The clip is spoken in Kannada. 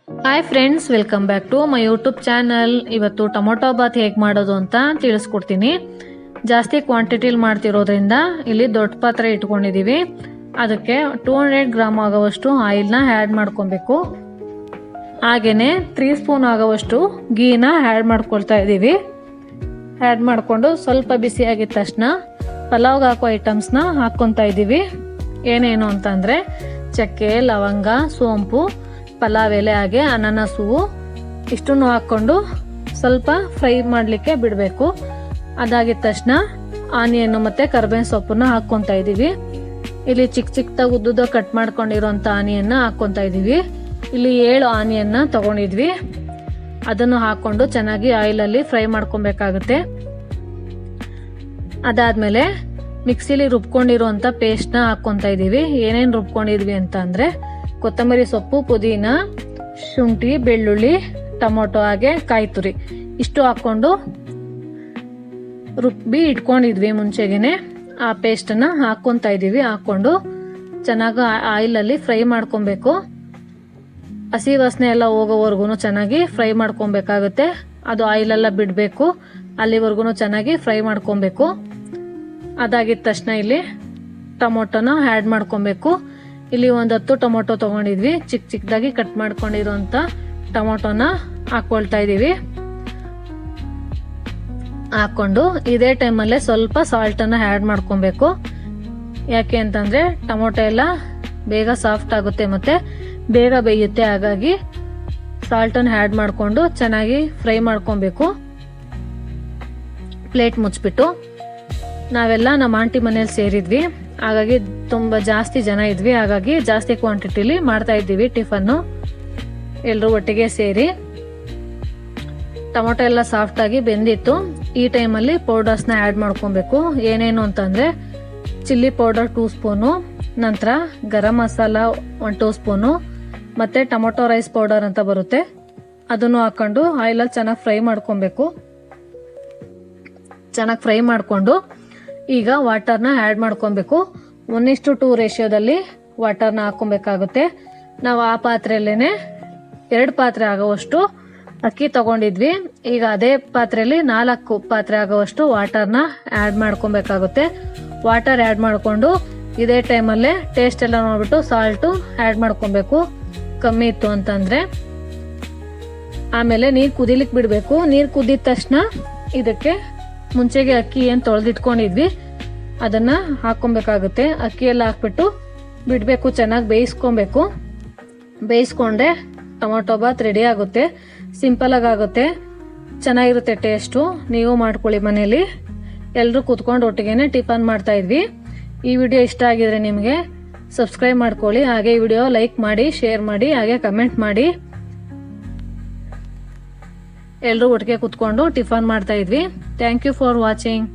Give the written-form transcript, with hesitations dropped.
Hi friends, welcome back to my YouTube channel. ಇವತ್ತು ಟೊಮೊಟೊ ಬಾತ್ ಹೇಗೆ ಮಾಡೋದು ಅಂತ ತಿಳಿಸ್ಕೊಡ್ತೀನಿ. ಜಾಸ್ತಿ ಕ್ವಾಂಟಿಟಿಲಿ ಮಾಡ್ತಿರೋದ್ರಿಂದ ಇಲ್ಲಿ ದೊಡ್ಡ ಪಾತ್ರೆ ಇಟ್ಕೊಂಡಿದ್ದೀವಿ. ಅದಕ್ಕೆ 200 ಗ್ರಾಮ್ ಆಗುವಷ್ಟು ಆಯಿಲ್ನ ಆ್ಯಡ್ ಮಾಡ್ಕೊಬೇಕು. ಹಾಗೆಯೇ 3 ಸ್ಪೂನ್ ಆಗುವಷ್ಟು ಗೀನ ಆ್ಯಡ್ ಮಾಡ್ಕೊಳ್ತಾ ಇದ್ದೀವಿ. ಆ್ಯಡ್ ಮಾಡಿಕೊಂಡು ಸ್ವಲ್ಪ ಬಿಸಿ ಆಗಿದ ತಕ್ಷಣ ಪಲಾವ್ಗೆ ಹಾಕೋ ಐಟಮ್ಸ್ನ ಹಾಕ್ಕೊತಾ ಇದ್ದೀವಿ. ಏನೇನು ಅಂತಂದರೆ ಚಕ್ಕೆ, ಲವಂಗ, ಸೋಂಪು, ಪಲಾವ್ ಎಲೆ, ಹಾಗೆ ಅನಾನಸ್ ಹೂವು ಇಷ್ಟನ್ನು ಹಾಕ್ಕೊಂಡು ಸ್ವಲ್ಪ ಫ್ರೈ ಮಾಡಲಿಕ್ಕೆ ಬಿಡಬೇಕು. ಅದಾಗಿದ ತಕ್ಷಣ ಆನಿಯನ್ನು ಮತ್ತು ಕರ್ಬೇವಿನ ಸೊಪ್ಪನ್ನು ಹಾಕ್ಕೊತಾ ಇದ್ದೀವಿ. ಇಲ್ಲಿ ಚಿಕ್ಕದಾಗಿ ಉದ್ದುದ ಕಟ್ ಮಾಡ್ಕೊಂಡಿರೋಂಥ ಆನಿಯನ್ನ ಹಾಕ್ಕೊತಾ ಇದ್ದೀವಿ. ಇಲ್ಲಿ 7 ಆನಿಯನ್ನ ತಗೊಂಡಿದ್ವಿ. ಅದನ್ನು ಹಾಕ್ಕೊಂಡು ಚೆನ್ನಾಗಿ ಆಯಿಲಲ್ಲಿ ಫ್ರೈ ಮಾಡ್ಕೊಬೇಕಾಗುತ್ತೆ. ಅದಾದಮೇಲೆ ಮಿಕ್ಸಿಲಿ ರುಬ್ಕೊಂಡಿರೋಂಥ ಪೇಸ್ಟ್ನ ಹಾಕ್ಕೊತಾ ಇದ್ದೀವಿ. ಏನೇನು ರುಬ್ಕೊಂಡಿದ್ವಿ ಅಂತ ಅಂದರೆ ಕೊತ್ತಂಬರಿ ಸೊಪ್ಪು, ಪುದೀನ, ಶುಂಠಿ, ಬೆಳ್ಳುಳ್ಳಿ, ಟೊಮೊಟೊ, ಹಾಗೆ ಕಾಯಿ ತುರಿ ಇಷ್ಟು ಹಾಕ್ಕೊಂಡು ರುಬ್ಬಿ ಇಟ್ಕೊಂಡಿದ್ವಿ ಮುಂಚೆಗೇನೆ. ಆ ಪೇಸ್ಟನ್ನು ಹಾಕ್ಕೊತಾ ಇದ್ದೀವಿ. ಹಾಕ್ಕೊಂಡು ಚೆನ್ನಾಗಿ ಆಯಿಲಲ್ಲಿ ಫ್ರೈ ಮಾಡ್ಕೊಬೇಕು. ಹಸಿ ವಾಸನೆ ಎಲ್ಲ ಹೋಗೋವರೆಗೂ ಚೆನ್ನಾಗಿ ಫ್ರೈ ಮಾಡ್ಕೊಬೇಕಾಗುತ್ತೆ. ಅದು ಆಯಿಲೆಲ್ಲ ಬಿಡಬೇಕು, ಅಲ್ಲಿವರೆಗೂ ಚೆನ್ನಾಗಿ ಫ್ರೈ ಮಾಡ್ಕೊಬೇಕು. ಅದಾಗಿದ ತಕ್ಷಣ ಇಲ್ಲಿ ಟೊಮೊಟೊನ ಆ್ಯಡ್ ಮಾಡ್ಕೊಬೇಕು. ಇಲ್ಲಿ ಒಂದು 10 ಟೊಮೊಟೊ ತೊಗೊಂಡಿದ್ವಿ. ಚಿಕ್ಕದಾಗಿ ಕಟ್ ಮಾಡ್ಕೊಂಡಿರೋಂಥ ಟೊಮೊಟೊನ ಹಾಕ್ಕೊಳ್ತಾ ಇದ್ದೀವಿ. ಹಾಕ್ಕೊಂಡು ಇದೇ ಟೈಮಲ್ಲೇ ಸ್ವಲ್ಪ ಸಾಲ್ಟನ್ನು ಆ್ಯಡ್ ಮಾಡ್ಕೊಬೇಕು. ಯಾಕೆ ಅಂತಂದರೆ ಟೊಮೊಟೊ ಎಲ್ಲ ಬೇಗ ಸಾಫ್ಟ್ ಆಗುತ್ತೆ ಮತ್ತು ಬೇಗ ಬೇಯುತ್ತೆ. ಹಾಗಾಗಿ ಸಾಲ್ಟನ್ನು ಆ್ಯಡ್ ಮಾಡಿಕೊಂಡು ಚೆನ್ನಾಗಿ ಫ್ರೈ ಮಾಡ್ಕೊಬೇಕು. ಪ್ಲೇಟ್ ಮುಚ್ಚಿಬಿಟ್ಟು ನಾವೆಲ್ಲ ನಮ್ಮ ಆಂಟಿ ಮನೇಲಿ ಸೇರಿದ್ವಿ. ಹಾಗಾಗಿ ತುಂಬ ಜಾಸ್ತಿ ಜನ ಇದ್ವಿ. ಹಾಗಾಗಿ ಜಾಸ್ತಿ ಕ್ವಾಂಟಿಟಿಲಿ ಮಾಡ್ತಾ ಇದ್ದೀವಿ ಟಿಫನ್ನು. ಎಲ್ಲರೂ ಒಟ್ಟಿಗೆ ಸೇರಿ ಟೊಮೊಟೊ ಎಲ್ಲ ಸಾಫ್ಟಾಗಿ ಬೆಂದಿತ್ತು. ಈ ಟೈಮಲ್ಲಿ ಪೌಡರ್ಸ್ನ ಆ್ಯಡ್ ಮಾಡ್ಕೊಬೇಕು. ಏನೇನು ಅಂತಂದರೆ ಚಿಲ್ಲಿ ಪೌಡರ್ 2 ಸ್ಪೂನು, ನಂತರ ಗರಂ ಮಸಾಲ 1 2 ಸ್ಪೂನು, ಮತ್ತು ಟೊಮೊಟೊ ರೈಸ್ ಪೌಡರ್ ಅಂತ ಬರುತ್ತೆ, ಅದನ್ನು ಹಾಕ್ಕೊಂಡು ಆಯಿಲಲ್ಲಿ ಚೆನ್ನಾಗಿ ಫ್ರೈ ಮಾಡ್ಕೊಬೇಕು. ಚೆನ್ನಾಗಿ ಫ್ರೈ ಮಾಡಿಕೊಂಡು ಈಗ ವಾಟರ್ನ ಆ್ಯಡ್ ಮಾಡ್ಕೊಬೇಕು. 1:2 ರೇಷಿಯೋದಲ್ಲಿ ವಾಟರ್ನ ಹಾಕ್ಕೊಬೇಕಾಗುತ್ತೆ. ನಾವು ಆ ಪಾತ್ರೆಯಲ್ಲೇ 2 ಪಾತ್ರೆ ಆಗೋವಷ್ಟು ಅಕ್ಕಿ ತಗೊಂಡಿದ್ವಿ. ಈಗ ಅದೇ ಪಾತ್ರೆಯಲ್ಲಿ 4 ಪಾತ್ರೆ ಆಗೋವಷ್ಟು ವಾಟರ್ನ ಆ್ಯಡ್ ಮಾಡ್ಕೊಬೇಕಾಗುತ್ತೆ. ವಾಟರ್ ಆ್ಯಡ್ ಮಾಡಿಕೊಂಡು ಇದೇ ಟೈಮಲ್ಲೇ ಟೇಸ್ಟ್ ಎಲ್ಲ ನೋಡ್ಬಿಟ್ಟು ಸಾಲ್ಟು ಆ್ಯಡ್ ಮಾಡ್ಕೊಬೇಕು. ಕಮ್ಮಿ ಇತ್ತು ಅಂತಂದರೆ ಆಮೇಲೆ ನೀರು ಕುದಿಲಿಕ್ಕೆ ಬಿಡಬೇಕು. ನೀರು ಕುದಿದ ತಕ್ಷಣ ಇದಕ್ಕೆ ಮುಂಚೆಗೆ ಅಕ್ಕಿ ಏನು ತೊಳೆದಿಟ್ಕೊಂಡಿದ್ವಿ ಅದನ್ನು ಹಾಕ್ಕೊಬೇಕಾಗುತ್ತೆ. ಅಕ್ಕಿ ಎಲ್ಲ ಹಾಕ್ಬಿಟ್ಟು ಬಿಡಬೇಕು, ಚೆನ್ನಾಗಿ ಬೇಯಿಸ್ಕೊಬೇಕು. ಬೇಯಿಸ್ಕೊಂಡೆ ಟೊಮೊಟೊ ಬಾತ್ ರೆಡಿ ಆಗುತ್ತೆ. ಸಿಂಪಲಾಗಿ ಆಗುತ್ತೆ, ಚೆನ್ನಾಗಿರುತ್ತೆ ಟೇಸ್ಟು. ನೀವು ಮಾಡ್ಕೊಳ್ಳಿ ಮನೇಲಿ. ಎಲ್ಲರೂ ಕೂತ್ಕೊಂಡು ಒಟ್ಟಿಗೆ ಟಿಫನ್ ಮಾಡ್ತಾ ಇದ್ವಿ. ಈ ವಿಡಿಯೋ ಇಷ್ಟ ಆಗಿದ್ರೆ ನಿಮಗೆ ಸಬ್ಸ್ಕ್ರೈಬ್ ಮಾಡ್ಕೊಳ್ಳಿ. ಹಾಗೆ ಈ ವಿಡಿಯೋ ಲೈಕ್ ಮಾಡಿ, ಶೇರ್ ಮಾಡಿ, ಹಾಗೆ ಕಮೆಂಟ್ ಮಾಡಿ. ಎಲ್ಲರೂ ಒಟ್ಟಿಗೆ ಕೂತ್ಕೊಂಡು ಟಿಫನ್ ಮಾಡ್ತಾ ಇದ್ವಿ. Thank you for watching.